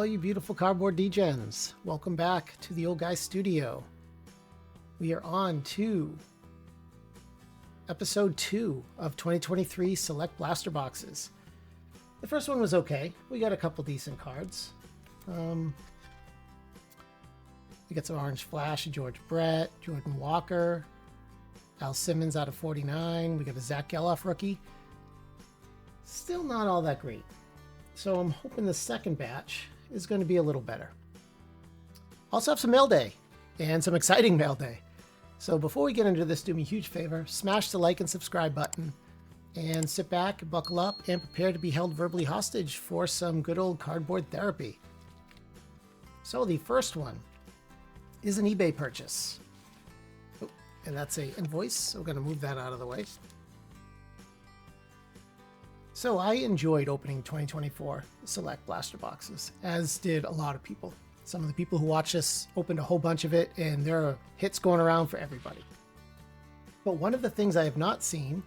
all you beautiful cardboard degens. Welcome back to the Old Guy Studio. We are on to episode 2 of 2023 Select Blaster Boxes. The first one was okay. We got a couple decent cards. We got some Orange Flash, George Brett, Jordan Walker, Al Simmons out of 49. We got a Zach Geloff rookie. Still not all that great. So I'm hoping the second batch is going to be a little better. Also have some mail day and some exciting mail day. So before we get into this, do me a huge favor, smash the like and subscribe button and sit back, buckle up, and prepare to be held verbally hostage for some good old cardboard therapy. So the first one is an eBay purchase. Oh, and that's an invoice, so we're going to move that out of the way. So I enjoyed opening 2024 Select Blaster Boxes, as did a lot of people. Some of the people who watch this opened a whole bunch of it, and there are hits going around for everybody. But one of the things I have not seen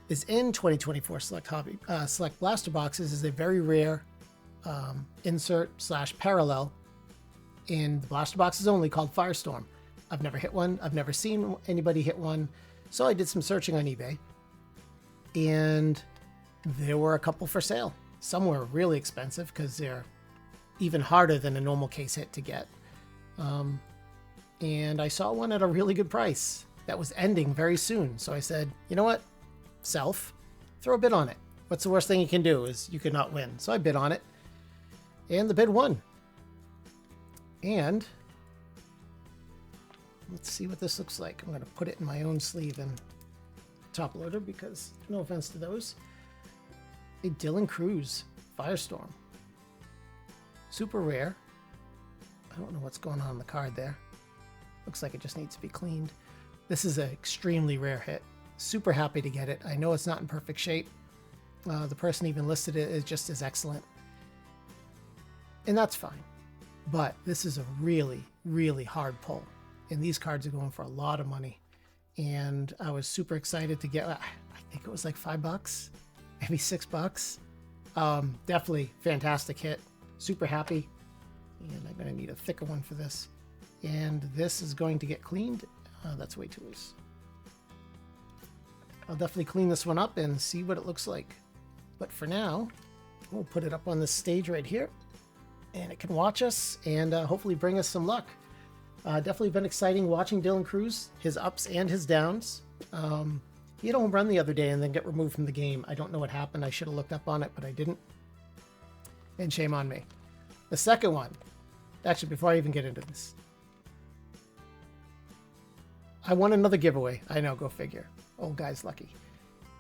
is in 2024 Select Blaster Boxes is a very rare insert/parallel in the Blaster Boxes only called Firestorm. I've never hit one. I've never seen anybody hit one. So I did some searching on eBay, and there were a couple for sale. Some were really expensive because they're even harder than a normal case hit to get. And I saw one at a really good price that was ending very soon. So I said, you know what? Self, throw a bid on it. What's the worst thing you can do is you could not win. So I bid on it, and the bid won. And let's see what this looks like. I'm going to put it in my own sleeve and top loader because no offense to those. A Dylan Crews Firestorm. Super rare. I don't know what's going on the card there. Looks like it just needs to be cleaned. This is an extremely rare hit. Super happy to get it. I know it's not in perfect shape. The person even listed it as just as excellent. And that's fine. But this is a really, really hard pull. And these cards are going for a lot of money. And I was super excited to get, I think it was like $5. Maybe $6. Definitely fantastic hit. Super happy. And I'm going to need a thicker one for this. And this is going to get cleaned. That's way too loose. I'll definitely clean this one up and see what it looks like. But for now, we'll put it up on this stage right here. And it can watch us and hopefully bring us some luck. Definitely been exciting watching Dylan Crews, his ups and his downs. He had a home run the other day and then get removed from the game. I don't know what happened. I should have looked up on it, but I didn't. And shame on me. The second one, actually, before I even get into this, I won another giveaway. I know, go figure. Old guy's lucky.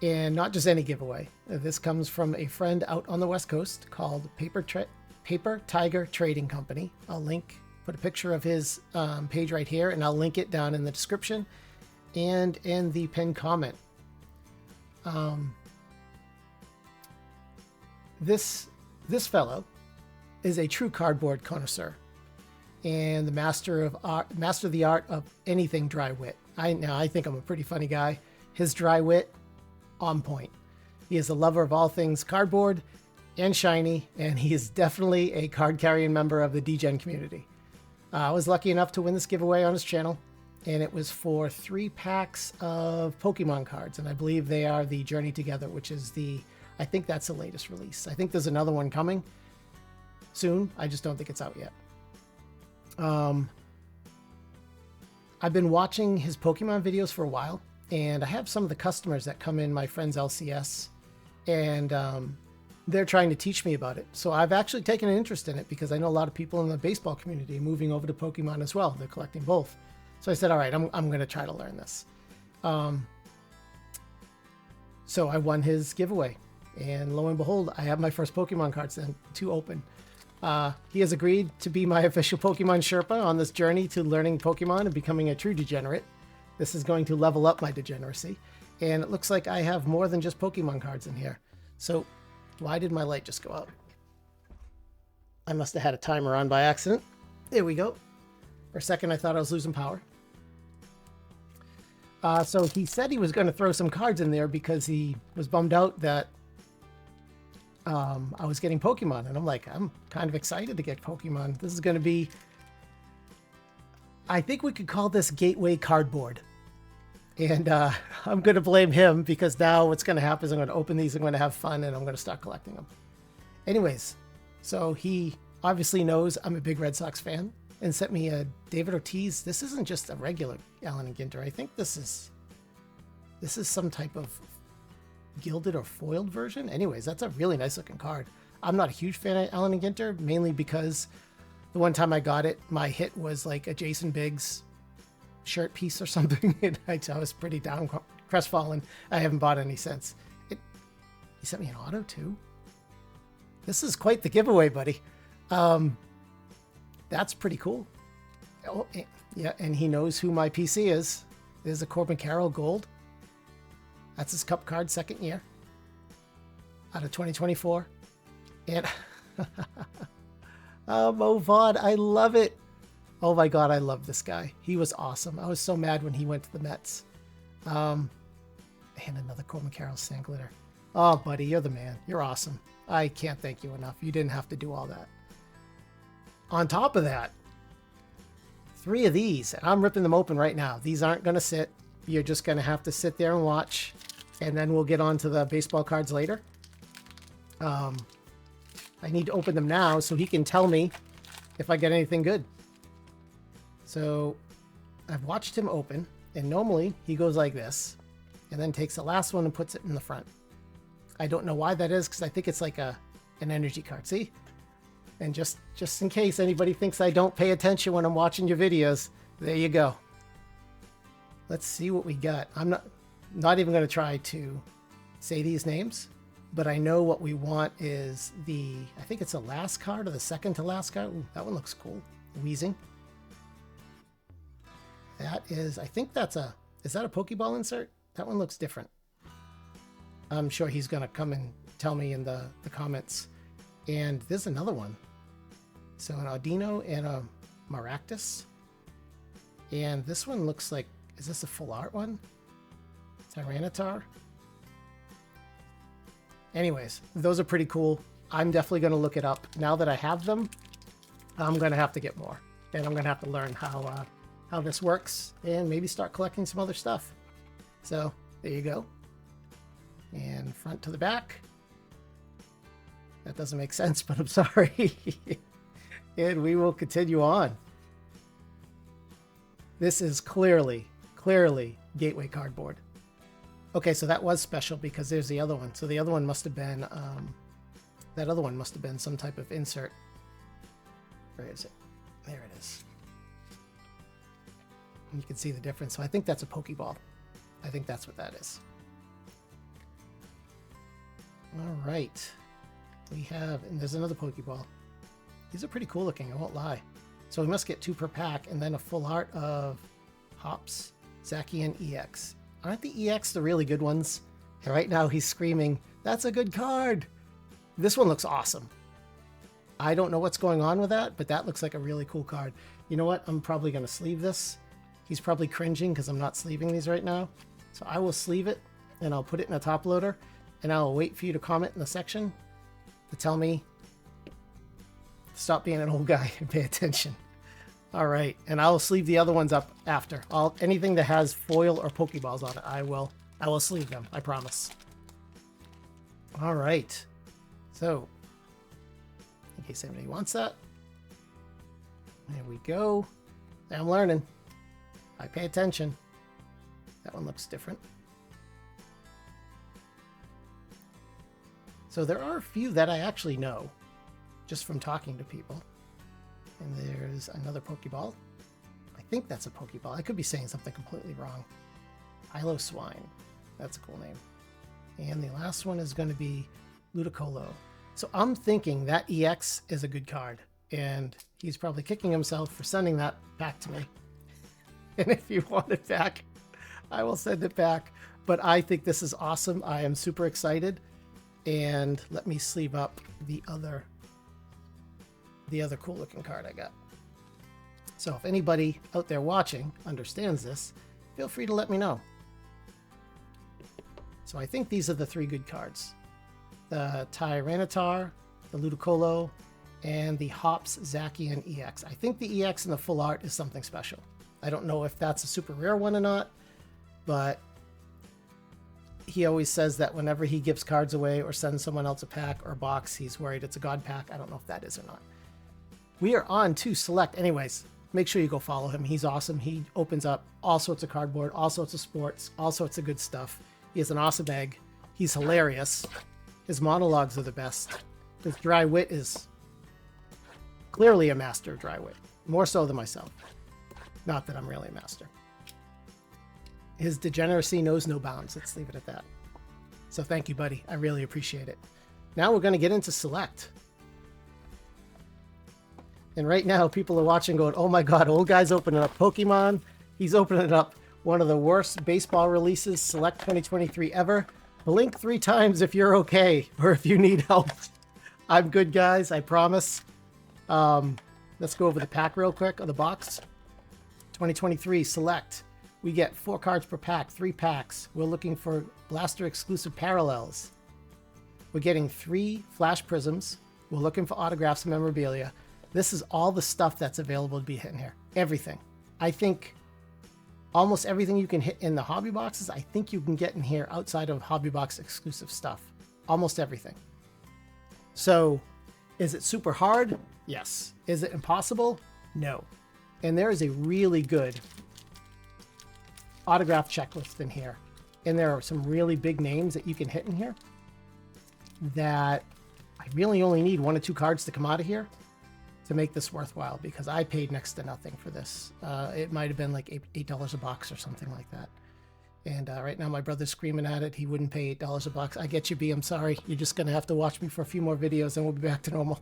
And not just any giveaway. This comes from a friend out on the West Coast called Paper Tiger Trading Company. I'll put a picture of his page right here, and I'll link it down in the description and in the pinned comment. This fellow is a true cardboard connoisseur and the master of the art of anything dry wit. I think I'm a pretty funny guy. His dry wit, on point. He is a lover of all things cardboard and shiny, and he is definitely a card-carrying member of the DGen community. I was lucky enough to win this giveaway on his channel, and it was for 3 packs of Pokemon cards, and I believe they are the Journey Together, which is I think that's the latest release. I think there's another one coming soon. I just don't think it's out yet. I've been watching his Pokemon videos for a while, and I have some of the customers that come in my friend's LCS, and they're trying to teach me about it. So I've actually taken an interest in it because I know a lot of people in the baseball community are moving over to Pokemon as well. They're collecting both. So I said, all right, I'm going to try to learn this. So I won his giveaway, and lo and behold, I have my first Pokemon cards to open. He has agreed to be my official Pokemon Sherpa on this journey to learning Pokemon and becoming a true degenerate. This is going to level up my degeneracy. And it looks like I have more than just Pokemon cards in here. So why did my light just go out? I must have had a timer on by accident. There we go. For a second, I thought I was losing power. So he said he was going to throw some cards in there because he was bummed out that I was getting Pokemon, and I'm like, I'm kind of excited to get Pokemon. This is going to be, I think we could call this Gateway Cardboard. And I'm going to blame him because now what's going to happen is I'm going to open these, I'm going to have fun, and I'm going to start collecting them. Anyways, so he obviously knows I'm a big Red Sox fan and sent me a David Ortiz. This isn't just a regular Allen and Ginter. I think this is some type of gilded or foiled version. Anyways, that's a really nice looking card. I'm not a huge fan of Allen and Ginter, mainly because the one time I got it, my hit was like a Jason Biggs shirt piece or something, and I was pretty down, crestfallen. I haven't bought any since. He sent me an auto too. This is quite the giveaway, buddy. That's pretty cool. Oh, yeah, and he knows who my PC is. There's a Corbin Carroll gold. That's his cup card, second year. Out of 2024. And Mo Vaughn, I love it. Oh my God, I love this guy. He was awesome. I was so mad when he went to the Mets. And another Corbin Carroll sandglitter. Oh, buddy, you're the man. You're awesome. I can't thank you enough. You didn't have to do all that. On top of that, 3 of these, and I'm ripping them open right now. These aren't going to sit. You're just going to have to sit there and watch, and then we'll get on to the baseball cards later. I need to open them now so he can tell me if I get anything good. So I've watched him open, and normally he goes like this and then takes the last one and puts it in the front. I don't know why that is, because I think it's like an energy card. See? And just in case anybody thinks I don't pay attention when I'm watching your videos, there you go. Let's see what we got. I'm not even going to try to say these names, but I know what we want is I think it's the last card or the second to last card. Ooh, that one looks cool. Wheezing. That is, I think is that a Pokeball insert? That one looks different. I'm sure he's going to come and tell me in the comments. And there's another one. So an Audino and a Maractus. And this one looks like, is this a full art one? Tyranitar. Anyways, those are pretty cool. I'm definitely going to look it up. Now that I have them, I'm going to have to get more. And I'm going to have to learn how this works and maybe start collecting some other stuff. So there you go. And front to the back. That doesn't make sense, but I'm sorry. And we will continue on. This is clearly Gateway Cardboard. Okay, so that was special because there's the other one. So the other one must have been, that other one must have been some type of insert. Where is it? There it is. And you can see the difference. So I think that's a Pokeball. I think that's what that is. All right. We have, and there's another Pokeball. These are pretty cool looking, I won't lie. So we must get 2 per pack, and then a full art of Hops, Zacian EX. Aren't the EX the really good ones? And right now he's screaming, that's a good card! This one looks awesome. I don't know what's going on with that, but that looks like a really cool card. You know what? I'm probably going to sleeve this. He's probably cringing because I'm not sleeving these right now. So I will sleeve it, and I'll put it in a top loader, and I'll wait for you to comment in the section to tell me stop being an old guy and pay attention. All right, and I'll sleeve the other ones up after. Anything that has foil or Pokeballs on it, I will sleeve them. I promise. All right, so in case anybody wants that, there we go. I'm learning. I pay attention. That one looks different. So there are a few that I actually know just from talking to people. And there's another Pokeball. I think that's a Pokeball. I could be saying something completely wrong. Hilo Swine. That's a cool name. And the last one is going to be Ludicolo. So I'm thinking that EX is a good card. And he's probably kicking himself for sending that back to me. And if you want it back, I will send it back. But I think this is awesome. I am super excited. And let me sleeve up the other cool looking card I got. So if anybody out there watching understands this, feel free to let me know. So I think these are the 3 good cards. the Tyranitar, the Ludicolo, and the Hops Zacian EX. I think the EX in the full art is something special. I don't know if that's a super rare one or not, but he always says that whenever he gives cards away or sends someone else a pack or a box, he's worried it's a god pack. I don't know if that is or not. We are on to Select. Anyways, make sure you go follow him. He's awesome. He opens up all sorts of cardboard, all sorts of sports, all sorts of good stuff. He has an awesome egg. He's hilarious. His monologues are the best. His dry wit is clearly a master of dry wit. More so than myself. Not that I'm really a master. His degeneracy knows no bounds. Let's leave it at that. So thank you, buddy. I really appreciate it. Now we're going to get into Select. And right now, people are watching going, oh my god, old guy's opening up Pokemon. He's opening up one of the worst baseball releases, Select 2023 ever. Blink 3 times if you're okay, or if you need help. I'm good, guys, I promise. Let's go over the pack real quick, of the box. 2023 Select. We get 4 cards per pack, 3 packs. We're looking for Blaster exclusive parallels. We're getting 3 Flash Prisms. We're looking for autographs and memorabilia. This is all the stuff that's available to be hit in here. Everything. I think almost everything you can hit in the hobby boxes, I think you can get in here outside of hobby box exclusive stuff. Almost everything. So, is it super hard? Yes. Is it impossible? No. And there is a really good autograph checklist in here. And there are some really big names that you can hit in here that I really only need 1 or 2 cards to come out of here to make this worthwhile, because I paid next to nothing for this. It might have been like $8 a box or something like that. And right now my brother's screaming at it. He wouldn't pay $8 a box. I get you, B. I'm sorry. You're just going to have to watch me for a few more videos and we'll be back to normal.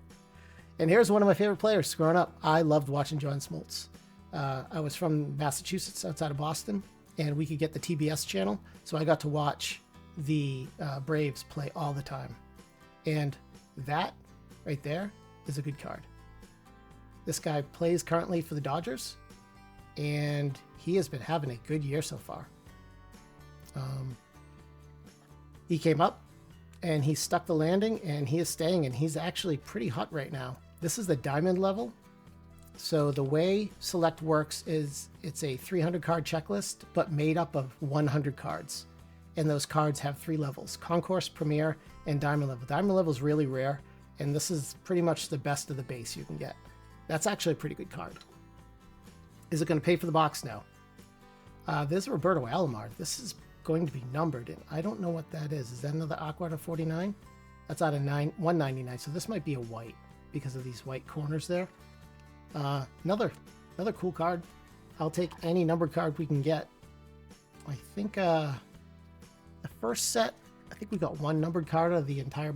And here's one of my favorite players growing up. I loved watching John Smoltz. I was from Massachusetts, outside of Boston, and we could get the TBS channel. So I got to watch the Braves play all the time. And that right there is a good card. This guy plays currently for the Dodgers, and he has been having a good year so far. He came up, and he stuck the landing, and he is staying, and he's actually pretty hot right now. This is the diamond level. So the way Select works is it's a 300 card checklist, but made up of 100 cards. And those cards have 3 levels: Concourse, Premier, and Diamond level. Diamond level is really rare, and this is pretty much the best of the base you can get. That's actually a pretty good card. Is it going to pay for the box? No. There's Roberto Alomar. This is going to be numbered, and I don't know what that is. Is that another Aqua to 49? That's out of 199, so this might be a white because of these white corners there. Another cool card. I'll take any numbered card we can get. I think the first set, I think we got 1 numbered card out of the entire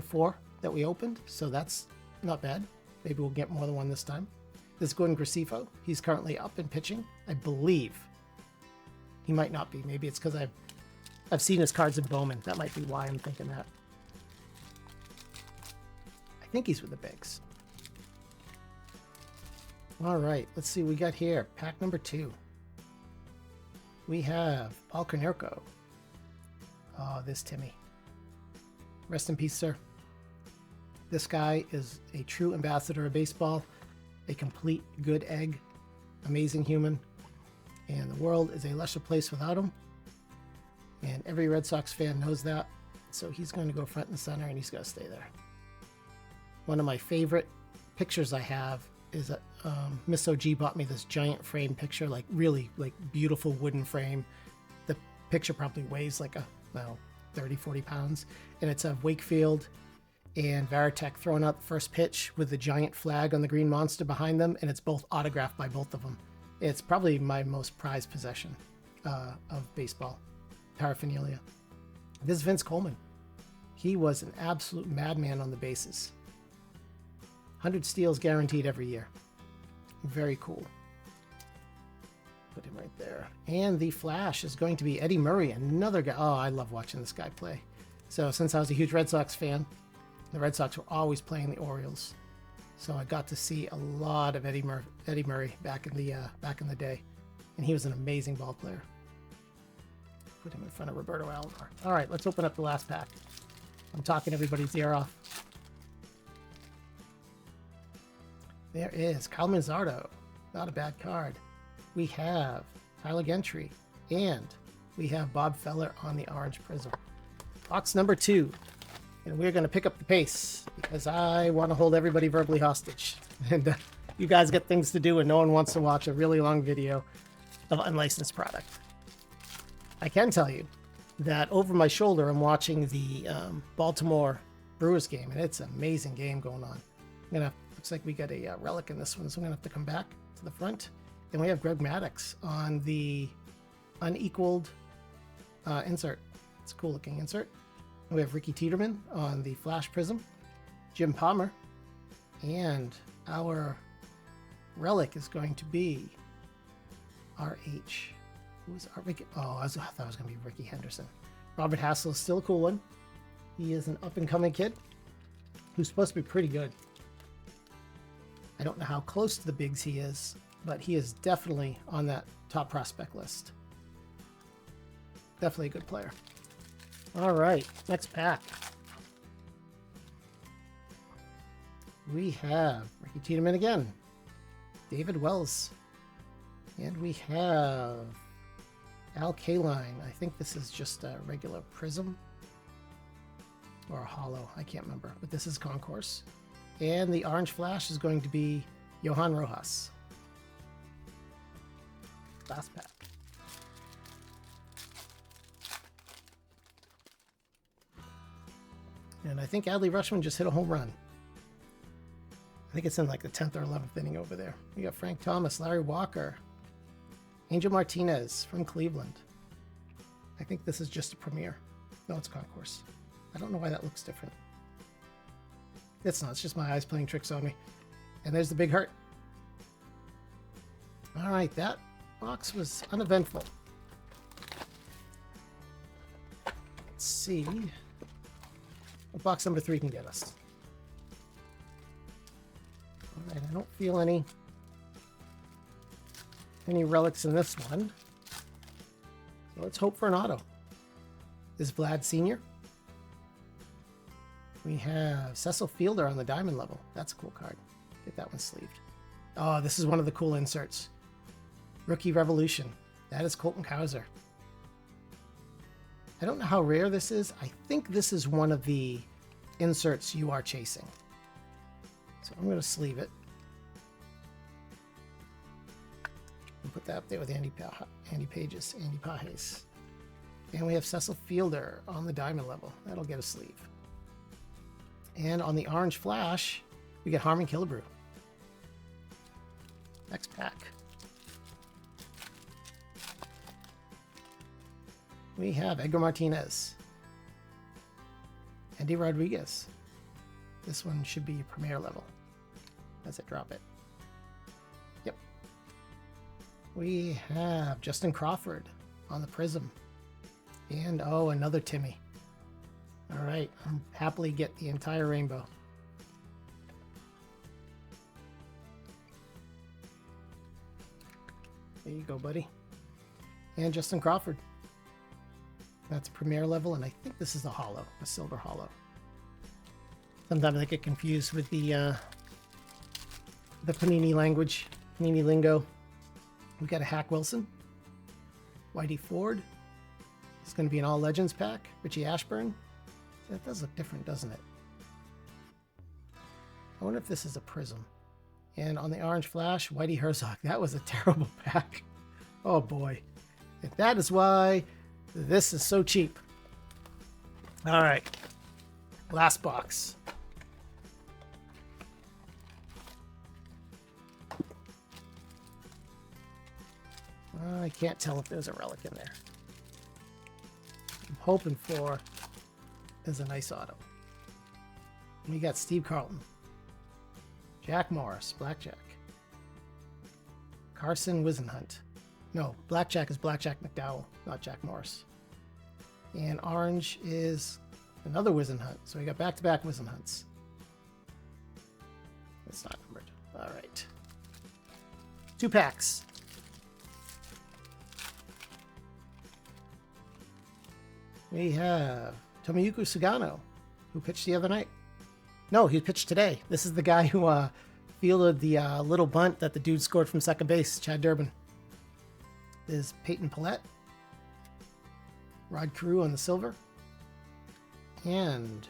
4 that we opened, so that's not bad. Maybe we'll get more than 1 this time. This is Gordon Gracefo. He's currently up and pitching, I believe. He might not be. Maybe it's because I've seen his cards in Bowman. That might be why I'm thinking that. I think he's with the Bigs. All right, let's see what we got here. Pack number 2. We have Paul Konerko. Oh, this Timmy. Rest in peace, sir. This guy is a true ambassador of baseball, a complete good egg, amazing human, and the world is a lesser place without him. And every Red Sox fan knows that, so he's going to go front and center, and he's going to stay there. One of my favorite pictures I have is that Miss OG bought me this giant frame picture, like really like beautiful wooden frame. The picture probably weighs like 30, 40 pounds, and it's of Wakefield and Varitek throwing out the first pitch with the giant flag on the green monster behind them, and it's both autographed by both of them. It's probably my most prized possession of baseball paraphernalia. This is Vince Coleman. He was an absolute madman on the bases. 100 steals guaranteed every year. Very cool. Put him right there. And the Flash is going to be Eddie Murray, another guy. Oh, I love watching this guy play. So since I was a huge Red Sox fan, the Red Sox were always playing the Orioles. So I got to see a lot of Eddie Murray back in the day. And he was an amazing ball player. Put him in front of Roberto Alomar. All right, let's open up the last pack. I'm talking everybody's ear off. There is Kyle Manzardo. Not a bad card. We have Tyler Gentry. And we have Bob Feller on the orange prism. Box number 2. And we're going to pick up the pace because I want to hold everybody verbally hostage. And you guys get things to do and no one wants to watch a really long video of unlicensed product. I can tell you that over my shoulder I'm watching the Baltimore Brewers game, and it's an amazing game going on. Looks like we got a relic in this one, so I'm going to have to come back to the front. And we have Greg Maddux on the unequaled insert. It's a cool looking insert. And we have Ricky Tiedemann on the flash prism, Jim Palmer, and our relic is going to be RH. Who's our Ricky? Oh, I thought it was going to be Ricky Henderson. Robert Hassel is still a cool one. He is an up-and-coming kid who's supposed to be pretty good. I don't know how close to the bigs he is, but he is definitely on that top prospect list. Definitely a good player. All right, next pack. We have Ricky Tiedemann again, David Wells, and we have Al Kaline. I think this is just a regular prism or a hollow. I can't remember, but this is Concourse. And the orange flash is going to be Johan Rojas. Last pack. And I think Adley Rutschman just hit a home run. I think it's in like the 10th or 11th inning over there. We got Frank Thomas, Larry Walker, Angel Martinez from Cleveland. I think this is just a premiere. No, it's Concourse. I don't know why that looks different. It's not. It's just my eyes playing tricks on me. And there's the big hurt. All right, that box was uneventful. Let's see what box number 3 can get us. All right, I don't feel any relics in this one. So let's hope for an auto. This is Vlad Sr. We have Cecil Fielder on the diamond level. That's a cool card. Get that one sleeved. Oh, this is one of the cool inserts. Rookie Revolution. That is Colton Cowser. I don't know how rare this is. I think this is one of the inserts you are chasing. So I'm going to sleeve it. And put that up there with Andy Pages, Andy Pages. And we have Cecil Fielder on the diamond level. That'll get a sleeve. And on the orange flash, we get Harmon Killebrew. Next pack. We have Edgar Martinez. Andy Rodriguez. This one should be premier level. As I drop it. Yep. We have Justin Crawford on the prism. And, oh, another Timmy. All right, I'll happily get the entire rainbow. There you go, buddy. And Justin Crawford. That's a premier level, and I think this is a hollow, a silver hollow. Sometimes I get confused with the Panini language, Panini lingo. We've got a Hack Wilson, Whitey Ford. It's going to be an All Legends pack. Richie Ashburn. That does look different, doesn't it? I wonder if this is a prism. And on the orange flash, Whitey Herzog. That was a terrible pack. Oh boy. And that is why this is so cheap. All right. Last box. I can't tell if there's a relic in there. I'm hoping for is a nice auto. We got Steve Carlton, Jack Morris, Blackjack, Carson Wisenhunt. No, Blackjack is Blackjack McDowell, not Jack Morris. And orange is another Wisenhunt. So we got back-to-back Wisenhunts. It's not numbered. All right. 2 packs. We have Tomoyuki Sugano, Who pitched the other night? No, he pitched today. This is the guy who fielded the little bunt that the dude scored from second base, Chad Durbin. There's Peyton Pallette. Rod Carew on the silver. And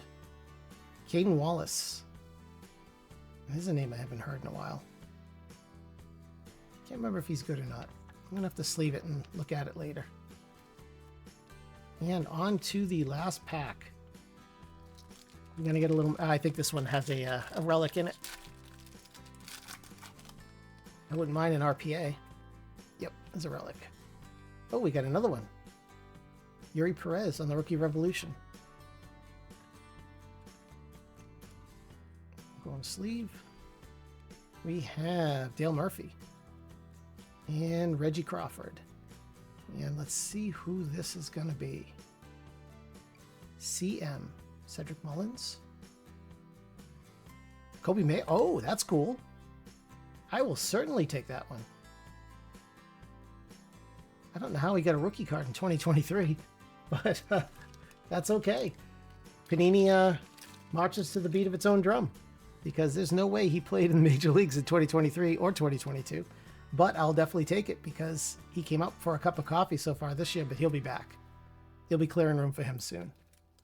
Caden Wallace. This is a name I haven't heard in a while. Can't remember if he's good or not. I'm going to have to sleeve it and look at it later. And on to the last pack. I'm going to get a little... I think this one has a relic in it. I wouldn't mind an RPA. Yep, there's a relic. Oh, we got another one. Yuri Perez on the Rookie Revolution. Going sleeve. We have Dale Murphy. And Reggie Crawford. And let's see who this is going to be. CM. Cedric Mullins. Kobe May. Oh, that's cool. I will certainly take that one. I don't know how he got a rookie card in 2023, but that's okay. Panini marches to the beat of its own drum because there's no way he played in the major leagues in 2023 or 2022. But I'll definitely take it because he came up for a cup of coffee so far this year, but he'll be back. They'll be clearing room for him soon.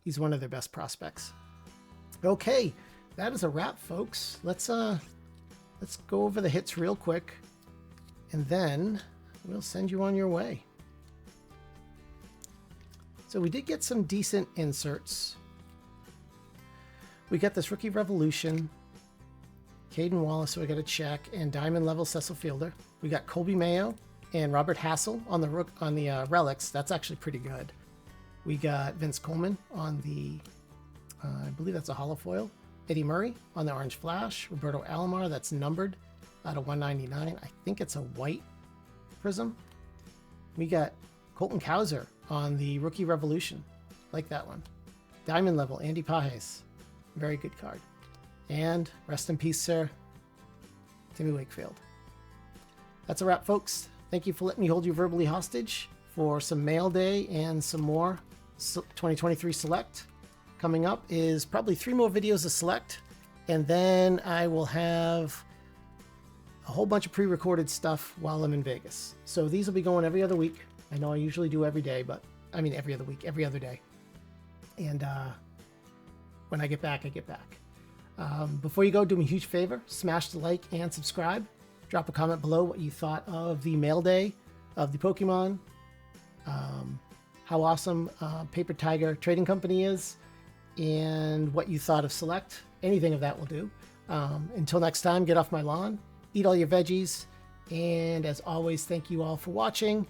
He's one of their best prospects. Okay, that is a wrap, folks. Let's go over the hits real quick, and then we'll send you on your way. So we did get some decent inserts. We got this Rookie Revolution, Caden Wallace, so we got a check, and Diamond Level Cecil Fielder. We got Colby Mayo and Robert Hassel on the relics. That's actually pretty good. We got Vince Coleman on the, I believe that's a hollow foil. Eddie Murray on the Orange Flash. Roberto Alomar, that's numbered out of 199. I think it's a white prism. We got Colton Cowser on the Rookie Revolution. Like that one. Diamond level, Andy Pajes. Very good card. And rest in peace, sir, Timmy Wakefield. That's a wrap, folks. Thank you for letting me hold you verbally hostage for some mail day and some more 2023 Select. Coming up is probably 3 more videos of Select, and then I will have a whole bunch of pre-recorded stuff while I'm in Vegas. So these will be going every other week. I know I usually do every day, but I mean every other week, every other day. And when I get back, I get back. Before you go, do me a huge favor, smash the like and subscribe. Drop a comment below what you thought of the mail day of the Pokemon. How awesome Paper Tiger Trading Company is, and what you thought of Select. Anything of that will do. Until next time, get off my lawn, eat all your veggies, and as always, thank you all for watching.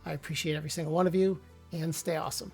I appreciate every single one of you, and stay awesome.